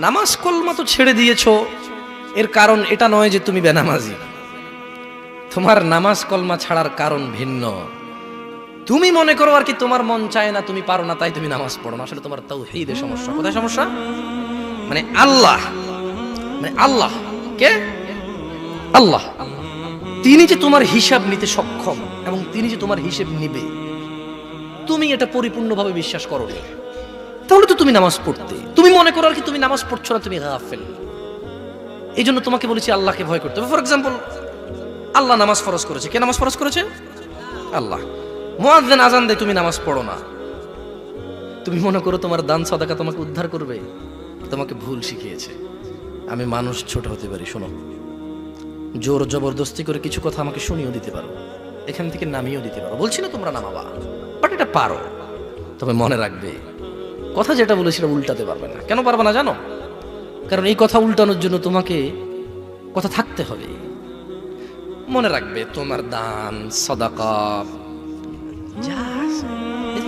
নামাজ কলমা তো ছেড়ে দিয়েছো, এর কারণ এটা নয় যে তুমি বেনামাজি। তোমার নামাজ কলমা ছাড়ার কারণ ভিন্ন। তুমি মনে করো আর কি তোমার মন চায় না, তুমি পারো না, তাই তুমি নামাজ পড়ো না। আসলে তোমার তাওহীদের সমস্যা। কোথায় সমস্যা? মানে আল্লাহ, কে? আল্লাহ। তিনি যে তোমার হিসাব নিতে সক্ষম এবং তিনি যে তোমার হিসেব নিবে, তুমি এটা পরিপূর্ণভাবে বিশ্বাস করো না, তাহলে তো তুমি নামাজ পড়তে। তুমি মনে করো আর কি তুমি নামাজ পড়ছো না, তুমি গাফেল। এই জন্য তোমাকে বলেছি আল্লাহকে ভয় করতে হবে। ফর এক্সাম্পল, আল্লাহ নামাজ ফরজ করেছে। কে নামাজ ফরজ করেছে? আল্লাহ। মুয়াজ্জিন আজান দেয়, তুমি নামাজ পড়ো না। তুমি মনে করো তোমার দান সাদাকা তোমাকে উদ্ধার করবে? তোমাকে ভুল শিখিয়েছে। আমি মানুষ, ছোট হতে পারি। শোনো, জোর জবরদস্তি করে কিছু কথা আমাকে শুনিয়েও দিতে পারো, এখান থেকে নামিয়েও দিতে পারো। বলছি না তোমরা নামাবা, বাট এটা পারো। তবে মনে রাখবে, কথা যেটা বলে সেটা উল্টাতে পারবে না। কেন পারবে না জানো? কারণ এই কথা উল্টানোর জন্য তোমাকে কথা থাকতে হবে। মনে রাখবে, তোমার দান সাদাকা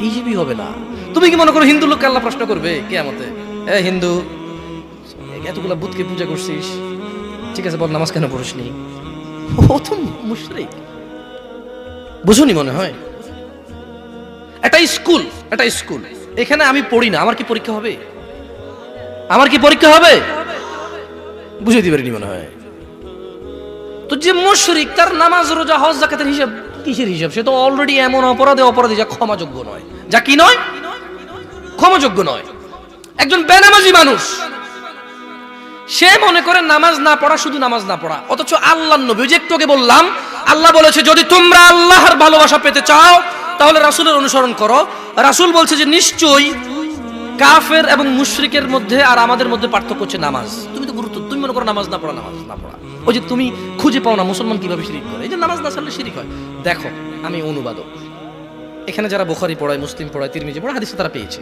হিসেবই হবে না। তুমি কি মনে করো হিন্দু লোককে আল্লাহ প্রশ্ন করবে কিয়ামতে, এ হিন্দু, এতগুলা বুতকে পূজা করছিস, ঠিক আছে বল নামাজ কেন পড়িসনি? ও তো মুশরিক। বুঝুনি মনে হয়? এটা স্কুল, এখানে আমি পড়ি না, আমার কি পরীক্ষা হবে? বুঝে দিতে পারিনি মনে হয়। তো যে মুশরিক, তার নামাজ রোজা হজ যাকাতের হিসাব কিসের হিসাব? সে তো অলরেডি এমন অপরাধী যা ক্ষমাযোগ্য নয়। যা কি নয়? ক্ষমাযোগ্য নয়। একজন বেনামাজি মানুষ, সে মনে করে নামাজ না পড়া শুধু নামাজ না পড়া, অথচ আল্লাহর নবী, যে একটু আগে বললাম, আল্লাহ বলেছে যদি তোমরা আল্লাহর ভালোবাসা পেতে চাও তাহলে রাসূলের অনুসরণ করো। রাসূল বলছে যে নিশ্চয়ই কাফের এবং মুশরিকের মধ্যে আর আমাদের মধ্যে পার্থক্য হচ্ছে নামাজ। তুমি মনে করো নামাজ না পড়া। ওই যে তুমি খুঁজে পাও না মুসলমান কিভাবে শিরিক করে, এই যে নামাজ না ছাড়লে শিরিক হয়। দেখো, আমি অনুবাদক, এখানে যারা বুখারী পড়ায়, মুসলিম পড়ায়, তিরমিজি পড়ায়, হাদিস তারা পেয়েছে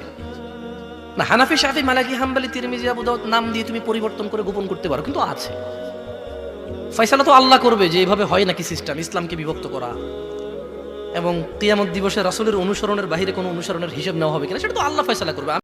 না। হানাফি, শাফি, মালিকি, হাম্বলি, তিরমিজি, আবু দাউদ নাম দিয়ে তুমি পরিবর্তন করে গোপন করতে পারো, কিন্তু আছে। ফয়সালা তো আল্লাহ করবে যে এইভাবে হয় নাকি সিস্টেম, ইসলামকে বিভক্ত করা এবং কিয়ামত দিবসে রাসূলের অনুসরণের বাইরে কোনো অনুসরণের হিসাব নেওয়া হবে কিনা, সেটা তো আল্লাহ ফয়সালা করবে।